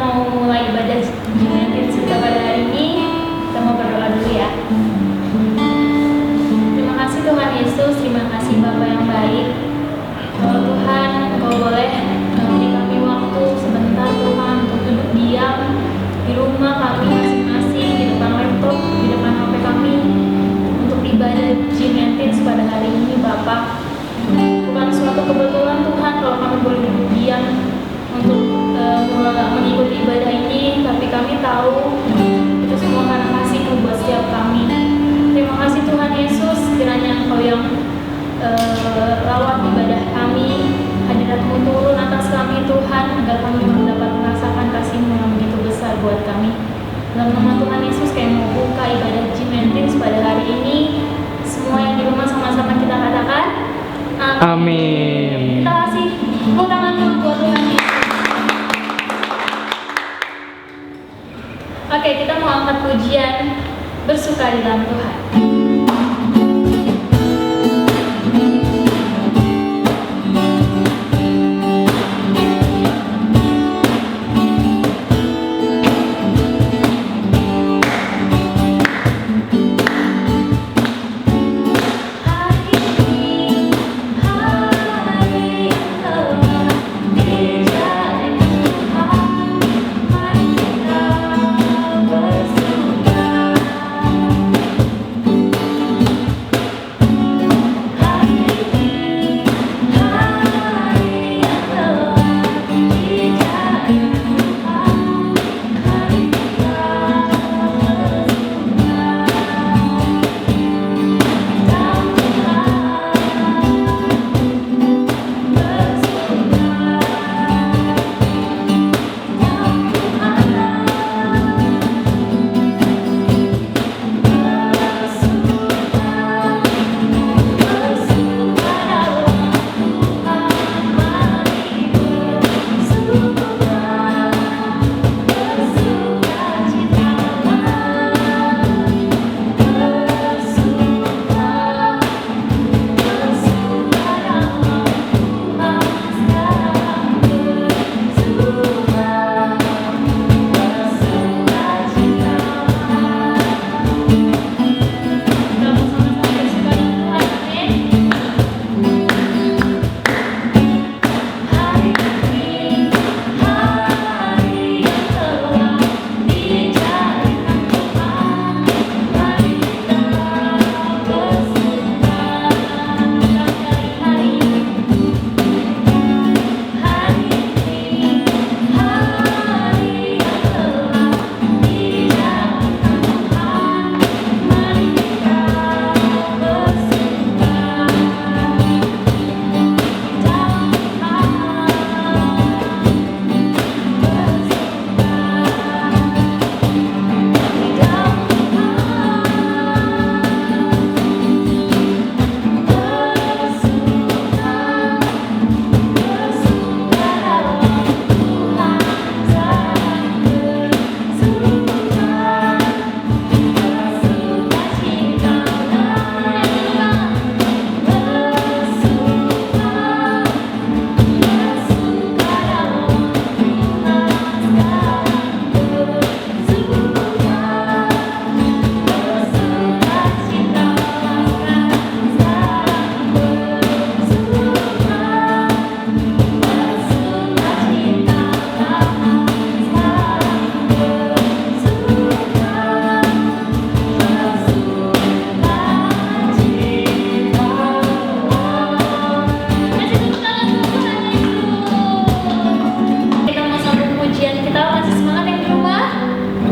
mau mulai ibadah Jumatin kita pada hari ini, kita mau berdoa dulu ya. Terima kasih Tuhan Yesus, terima kasih Bapa yang baik. Kalau Tuhan, Engkau boleh memberi kami waktu sebentar Tuhan untuk duduk diam di rumah kami masing-masing, di depan laptop, di depan HP kami, untuk ibadah Jumatin pada hari ini Bapa. Bukan suatu kebetulan Tuhan kalau kami boleh duduk diam untuk mengikuti ibadah ini, tapi kami tahu itu semua karena kasih-Mu buat setiap kami. Terima kasih Tuhan Yesus, kiranya Engkau yang rawat ibadah kami, hadirat-Mu turun atas kami Tuhan, agar kami dapat merasakan kasih-Mu yang begitu besar buat kami. Dalam nama Tuhan Yesus, kami mau buka ibadah Jumatin pada hari ini. Semua yang di rumah sama-sama kita katakan Amin. Kita kasih tepuk tangan dulu buat Tuhan Yesus. Oke, kita mau angkat pujian bersuka di dalam Tuhan.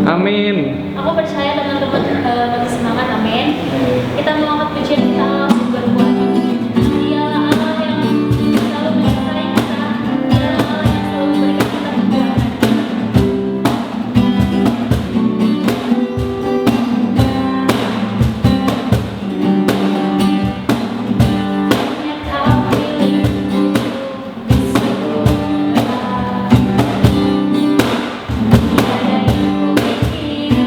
Amin. Aku percaya teman-teman masih semangat, amin. Kita mau angkat pujian kita langsung berbuat. Dialah Allah yang selalu menyertai kita. Dialah Allah yang selalu memberikan kita kekuatan. Kau milikku di surga. Tiada yang ku bikin.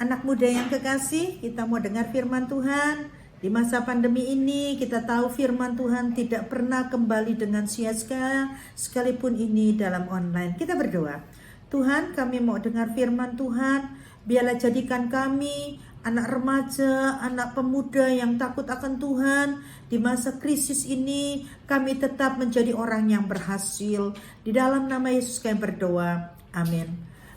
Anak muda yang kekasih, kita mau dengar firman Tuhan. Di masa pandemi ini kita tahu firman Tuhan tidak pernah kembali dengan sia-sia, sekalipun ini dalam online. Kita berdoa. Tuhan, kami mau dengar firman Tuhan. Biarlah jadikan kami anak remaja, anak pemuda yang takut akan Tuhan. Di masa krisis ini kami tetap menjadi orang yang berhasil. Di dalam nama Yesus kami berdoa. Amin.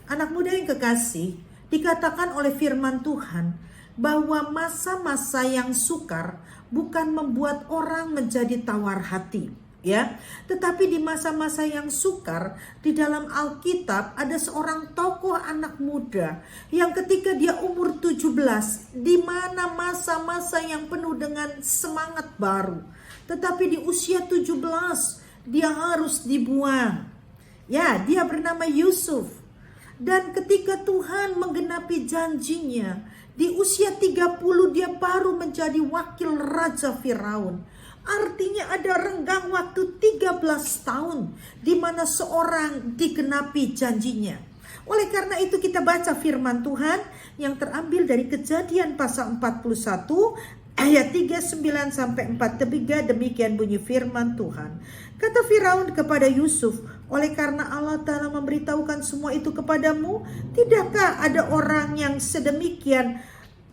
Anak muda yang kekasih, dikatakan oleh firman Tuhan bahwa masa-masa yang sukar bukan membuat orang menjadi tawar hati, ya. Tetapi di masa-masa yang sukar, di dalam Alkitab ada seorang tokoh anak muda yang ketika dia umur 17, di mana masa-masa yang penuh dengan semangat baru, tetapi di usia 17 dia harus dibuang. Ya, dia bernama Yusuf. Dan ketika Tuhan menggenapi janjinya, di usia 30 dia baru menjadi wakil Raja Firaun. Artinya ada renggang waktu 13 tahun di mana seorang digenapi janjinya. Oleh karena itu kita baca firman Tuhan yang terambil dari Kejadian pasal 41 ayat 39 sampai 43. Demikian bunyi firman Tuhan. Kata Firaun kepada Yusuf, oleh karena Allah Ta'ala memberitahukan semua itu kepadamu, tidakkah ada orang yang sedemikian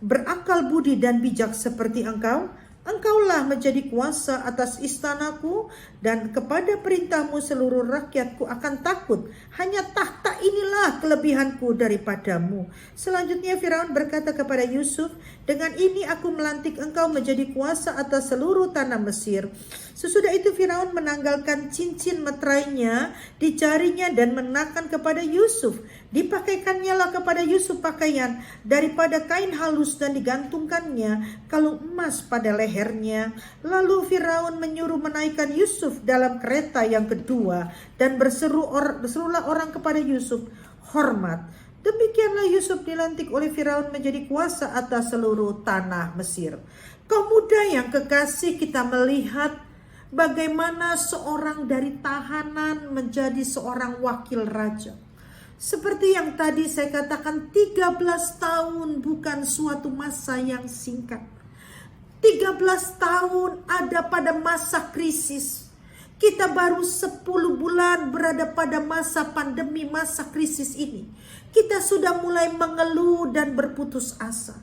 berakal budi dan bijak seperti engkau? Engkaulah menjadi kuasa atas istanaku, dan kepada perintahmu seluruh rakyatku akan takut. Hanya tahta inilah kelebihanku daripadamu. Selanjutnya Firaun berkata kepada Yusuf, dengan ini aku melantik engkau menjadi kuasa atas seluruh tanah Mesir. Sesudah itu Firaun menanggalkan cincin meterainya di jarinya dan mengenakan kepada Yusuf. Dipakaikannya lah kepada Yusuf pakaian daripada kain halus dan digantungkannya kalung emas pada lehernya. Lalu Firaun menyuruh menaikkan Yusuf dalam kereta yang kedua dan berserulah orang kepada Yusuf, hormat. Demikianlah Yusuf dilantik oleh Firaun menjadi kuasa atas seluruh tanah Mesir. Kaum muda yang kekasih, kita melihat bagaimana seorang dari tahanan menjadi seorang wakil raja. Seperti yang tadi saya katakan, 13 tahun bukan suatu masa yang singkat. 13 tahun ada pada masa krisis. Kita baru 10 bulan berada pada masa pandemi, masa krisis ini. Kita sudah mulai mengeluh dan berputus asa.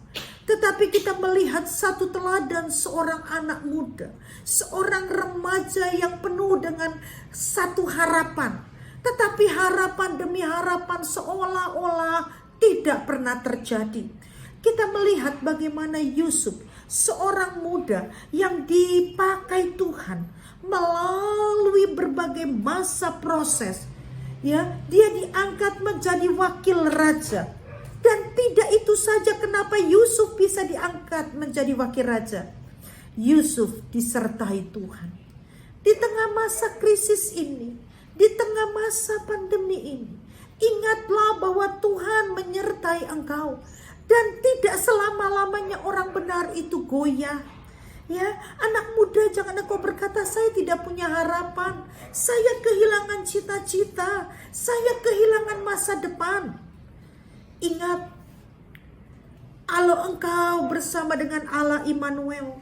Tetapi kita melihat satu teladan seorang anak muda, seorang remaja yang penuh dengan satu harapan. Tetapi harapan demi harapan seolah-olah tidak pernah terjadi. Kita melihat bagaimana Yusuf, seorang muda yang dipakai Tuhan melalui berbagai masa proses. Ya, dia diangkat menjadi wakil raja. Dan tidak itu saja, kenapa Yusuf bisa diangkat menjadi wakil raja? Yusuf disertai Tuhan. Di tengah masa krisis ini, di tengah masa pandemi ini, ingatlah bahwa Tuhan menyertai engkau. Dan tidak selama-lamanya orang benar itu goyah. Ya, anak muda, jangan engkau berkata, saya tidak punya harapan, saya kehilangan cita-cita, saya kehilangan masa depan. Ingat, kalau engkau bersama dengan Allah Immanuel,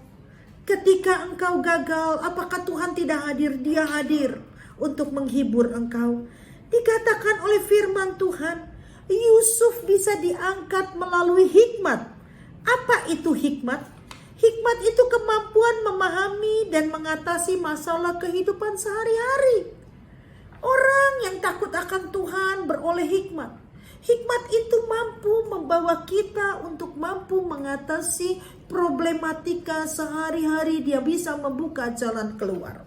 ketika engkau gagal, apakah Tuhan tidak hadir? Dia hadir untuk menghibur engkau. Dikatakan oleh firman Tuhan, Yusuf bisa diangkat melalui hikmat. Apa itu hikmat? Hikmat itu kemampuan memahami dan mengatasi masalah kehidupan sehari-hari. Orang yang takut akan Tuhan beroleh hikmat. Hikmat itu mampu membawa kita untuk mampu mengatasi problematika sehari-hari. Dia bisa membuka jalan keluar.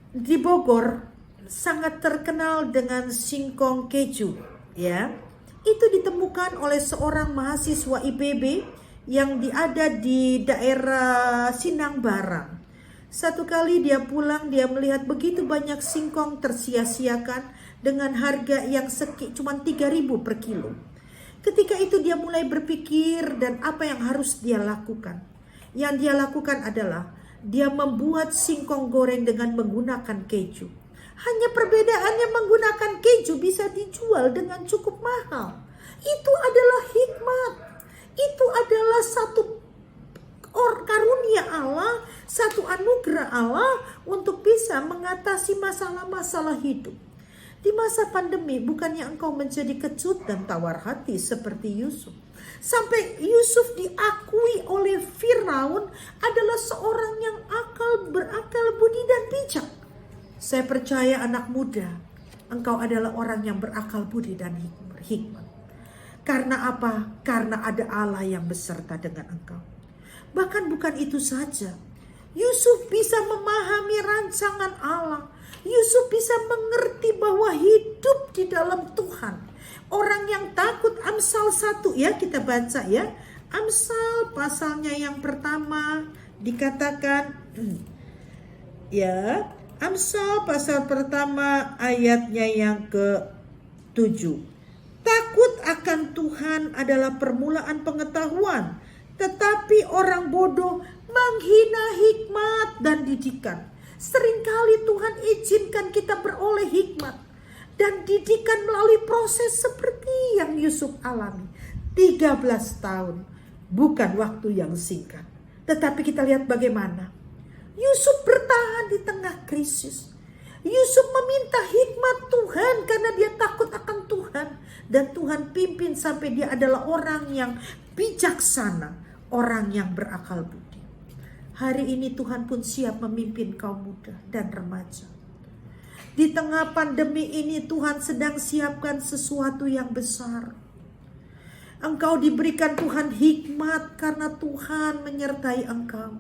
Di Bogor sangat terkenal dengan singkong keju, ya. Itu ditemukan oleh seorang mahasiswa IPB yang ada di daerah Sinang Barang. Satu kali dia pulang, dia melihat begitu banyak singkong tersia-siakan dengan harga yang cuma 3.000 per kilo. Ketika itu dia mulai berpikir dan apa yang harus dia lakukan. Yang dia lakukan adalah dia membuat singkong goreng dengan menggunakan keju. Hanya perbedaannya, menggunakan keju bisa dijual dengan cukup mahal. Itu adalah hikmat. Itu adalah satu karunia Allah, satu anugerah Allah untuk bisa mengatasi masalah-masalah hidup. Di masa pandemi bukannya engkau menjadi kecut dan tawar hati seperti Yusuf. Sampai Yusuf diakui oleh Firaun adalah seorang yang berakal budi dan bijak. Saya percaya anak muda, engkau adalah orang yang berakal budi dan hikmat. Karena apa? Karena ada Allah yang beserta dengan engkau. Bahkan bukan itu saja. Yusuf bisa memahami rancangan Allah. Yusuf bisa mengerti bahwa hidup di dalam Tuhan. Orang yang takut, Amsal 1 ya, kita baca ya. Amsal pasalnya yang pertama dikatakan ya, Amsal pasal pertama ayatnya yang ke-7. Takut akan Tuhan adalah permulaan pengetahuan, tetapi orang bodoh menghina hikmat dan didikan. Seringkali Tuhan izinkan kita beroleh hikmat dan didikan melalui proses seperti yang Yusuf alami. 13 tahun, bukan waktu yang singkat. Tetapi kita lihat bagaimana Yusuf bertahan di tengah krisis. Yusuf meminta hikmat Tuhan karena dia takut akan Tuhan. Dan Tuhan pimpin sampai dia adalah orang yang bijaksana, orang yang berakal budi. Hari ini Tuhan pun siap memimpin kaum muda dan remaja. Di tengah pandemi ini Tuhan sedang siapkan sesuatu yang besar. Engkau diberikan Tuhan hikmat karena Tuhan menyertai engkau.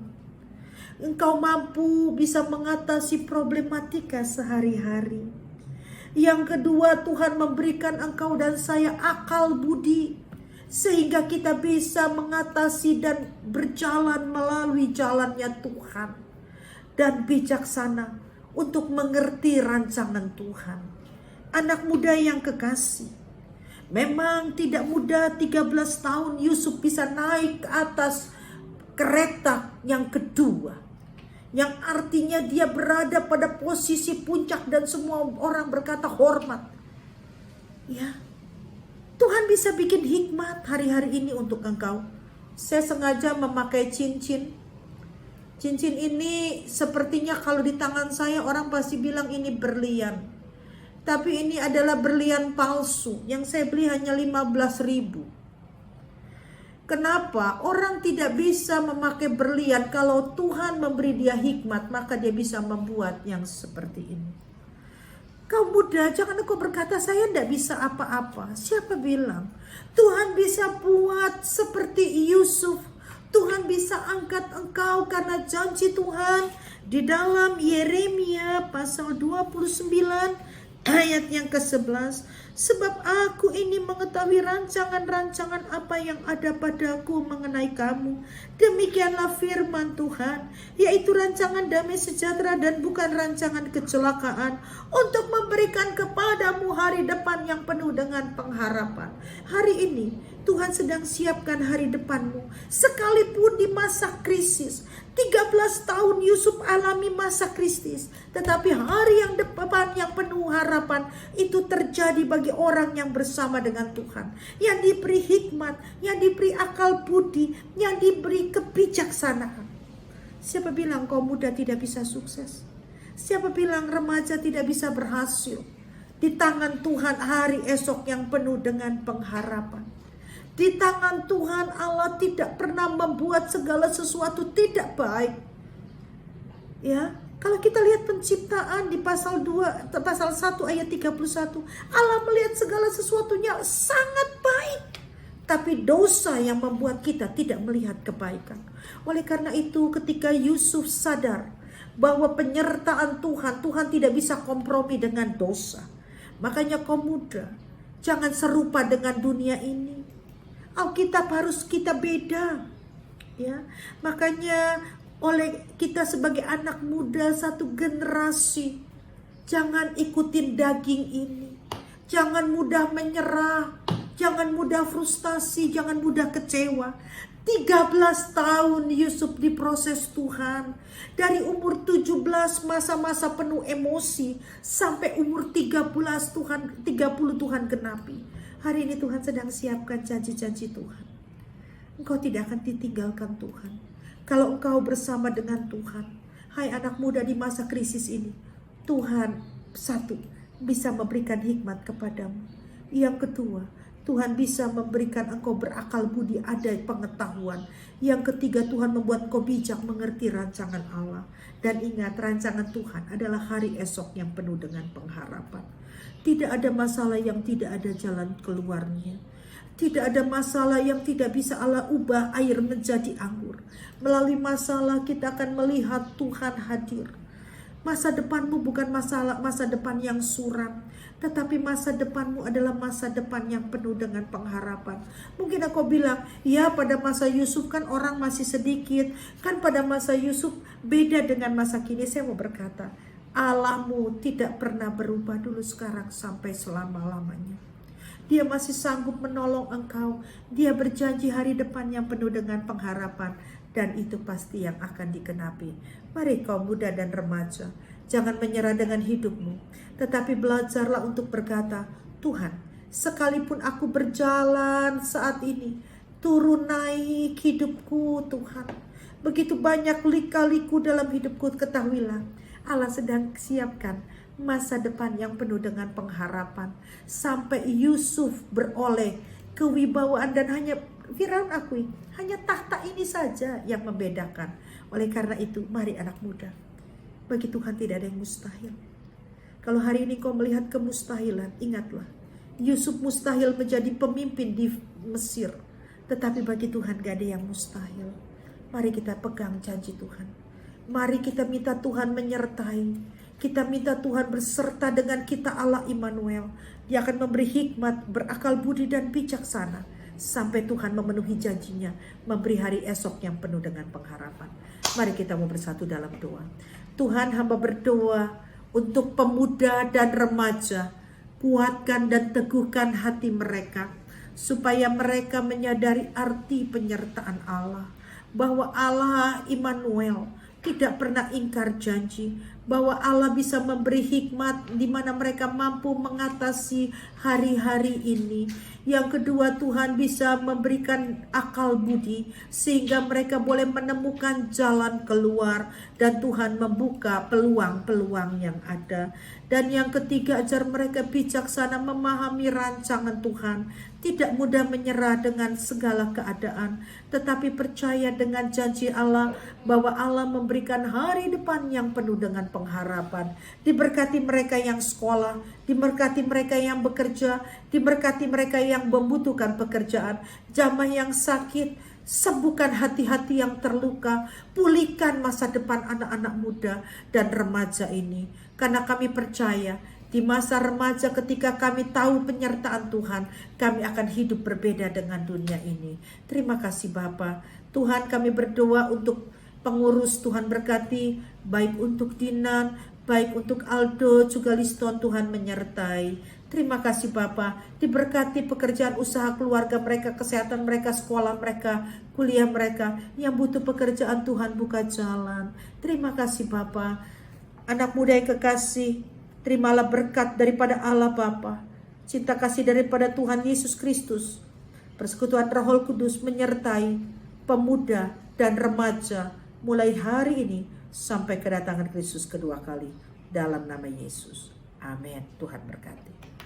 Engkau mampu bisa mengatasi problematika sehari-hari. Yang kedua, Tuhan memberikan engkau dan saya akal budi, sehingga kita bisa mengatasi dan berjalan melalui jalannya Tuhan. Dan bijaksana untuk mengerti rancangan Tuhan. Anak muda yang kekasih, memang tidak mudah 13 tahun Yusuf bisa naik ke atas kereta yang kedua. Yang artinya dia berada pada posisi puncak dan semua orang berkata hormat. Ya, Tuhan bisa bikin hikmat hari-hari ini untuk engkau. Saya sengaja memakai cincin. Cincin ini sepertinya kalau di tangan saya orang pasti bilang ini berlian. Tapi ini adalah berlian palsu yang saya beli hanya 15.000. Kenapa? Orang tidak bisa memakai berlian kalau Tuhan memberi dia hikmat, maka dia bisa membuat yang seperti ini. Kau muda, jangan engkau berkata saya tidak bisa apa-apa. Siapa bilang? Tuhan bisa buat seperti Yusuf. Tuhan bisa angkat engkau karena janji Tuhan di dalam Yeremia pasal 29 ayat yang ke-11. Sebab aku ini mengetahui rancangan-rancangan apa yang ada padaku mengenai kamu. Demikianlah firman Tuhan, yaitu rancangan damai sejahtera dan bukan rancangan kecelakaan, untuk memberikan kepadamu hari depan yang penuh dengan pengharapan. Hari ini Tuhan sedang siapkan hari depanmu. Sekalipun di masa krisis, 13 tahun Yusuf alami masa krisis, tetapi hari yang depan yang penuh harapan itu terjadi bagi orang yang bersama dengan Tuhan, yang diberi hikmat, yang diberi akal budi, yang diberi kebijaksanaan. Siapa bilang kaum muda tidak bisa sukses? Siapa bilang remaja tidak bisa berhasil? Di tangan Tuhan hari esok yang penuh dengan pengharapan. Di tangan Tuhan Allah tidak pernah membuat segala sesuatu tidak baik. Ya, kalau kita lihat penciptaan di pasal 1 ayat 31, Allah melihat segala sesuatunya sangat baik. Tapi dosa yang membuat kita tidak melihat kebaikan. Oleh karena itu ketika Yusuf sadar bahwa penyertaan Tuhan tidak bisa kompromi dengan dosa. Makanya kaum muda, jangan serupa dengan dunia ini. Alkitab harus kita beda, ya. Makanya oleh kita sebagai anak muda satu generasi, jangan ikutin daging ini, jangan mudah menyerah, jangan mudah frustasi, jangan mudah kecewa. 13 tahun Yusuf diproses Tuhan. Dari umur 17 masa-masa penuh emosi sampai umur 30 Tuhan genapi. Hari ini Tuhan sedang siapkan janji-janji Tuhan. Engkau tidak akan ditinggalkan Tuhan. Kalau engkau bersama dengan Tuhan, hai anak muda di masa krisis ini, Tuhan satu, bisa memberikan hikmat kepadamu. Yang kedua, Tuhan bisa memberikan engkau berakal budi, ada pengetahuan. Yang ketiga, Tuhan membuat engkau bijak mengerti rancangan Allah. Dan ingat, rancangan Tuhan adalah hari esok yang penuh dengan pengharapan. Tidak ada masalah yang tidak ada jalan keluarnya. Tidak ada masalah yang tidak bisa Allah ubah air menjadi anggur. Melalui masalah kita akan melihat Tuhan hadir. Masa depanmu bukan masa depan yang suram, tetapi masa depanmu adalah masa depan yang penuh dengan pengharapan. Mungkin aku bilang, ya pada masa Yusuf kan orang masih sedikit, kan pada masa Yusuf beda dengan masa kini. Saya mau berkata, Allahmu tidak pernah berubah dulu, sekarang, sampai selama-lamanya. Dia masih sanggup menolong engkau. Dia berjanji hari depan yang penuh dengan pengharapan. Dan itu pasti yang akan dikenapi. Mari kaum muda dan remaja, jangan menyerah dengan hidupmu. Tetapi belajarlah untuk berkata, Tuhan, sekalipun aku berjalan saat ini, turun naik hidupku Tuhan. Begitu banyak lika-liku dalam hidupku, ketahuilah, Allah sedang siapkan masa depan yang penuh dengan pengharapan. Sampai Yusuf beroleh kewibawaan dan hanya Firaun akui, hanya tahta ini saja yang membedakan. Oleh karena itu, mari anak muda, bagi Tuhan tidak ada yang mustahil. Kalau hari ini kau melihat kemustahilan, ingatlah, Yusuf mustahil menjadi pemimpin di Mesir. Tetapi bagi Tuhan gak ada yang mustahil. Mari kita pegang janji Tuhan. Mari kita minta Tuhan menyertai. Kita minta Tuhan berserta dengan kita, Allah Immanuel. Dia akan memberi hikmat, berakal budi dan bijaksana. Sampai Tuhan memenuhi janjinya, memberi hari esok yang penuh dengan pengharapan. Mari kita mau bersatu dalam doa. Tuhan, hamba berdoa untuk pemuda dan remaja. Kuatkan dan teguhkan hati mereka, supaya mereka menyadari arti penyertaan Allah. Bahwa Allah Immanuel tidak pernah ingkar janji, bahwa Allah bisa memberi hikmat di mana mereka mampu mengatasi hari-hari ini. Yang kedua, Tuhan bisa memberikan akal budi sehingga mereka boleh menemukan jalan keluar dan Tuhan membuka peluang-peluang yang ada. Dan yang ketiga, ajar mereka bijaksana memahami rancangan Tuhan, tidak mudah menyerah dengan segala keadaan, tetapi percaya dengan janji Allah bahwa Allah memberikan hari depan yang penuh dengan pengharapan. Diberkati mereka yang sekolah, diberkati mereka yang bekerja, diberkati mereka yang membutuhkan pekerjaan, jamaah yang sakit, sembuhkan hati-hati yang terluka, pulihkan masa depan anak-anak muda dan remaja ini. Karena kami percaya di masa remaja ketika kami tahu penyertaan Tuhan, kami akan hidup berbeda dengan dunia ini. Terima kasih Bapa. Tuhan, kami berdoa untuk pengurus, Tuhan berkati, baik untuk Dinan, baik untuk Aldo, juga Liston, Tuhan menyertai. Terima kasih Bapa, diberkati pekerjaan usaha keluarga mereka, kesehatan mereka, sekolah mereka, kuliah mereka. Yang butuh pekerjaan, Tuhan buka jalan. Terima kasih Bapa. Anak muda yang kekasih, terimalah berkat daripada Allah Bapa, cinta kasih daripada Tuhan Yesus Kristus, persekutuan Roh Kudus menyertai pemuda dan remaja mulai hari ini sampai kedatangan Kristus kedua kali. Dalam nama Yesus. Amin. Tuhan berkati.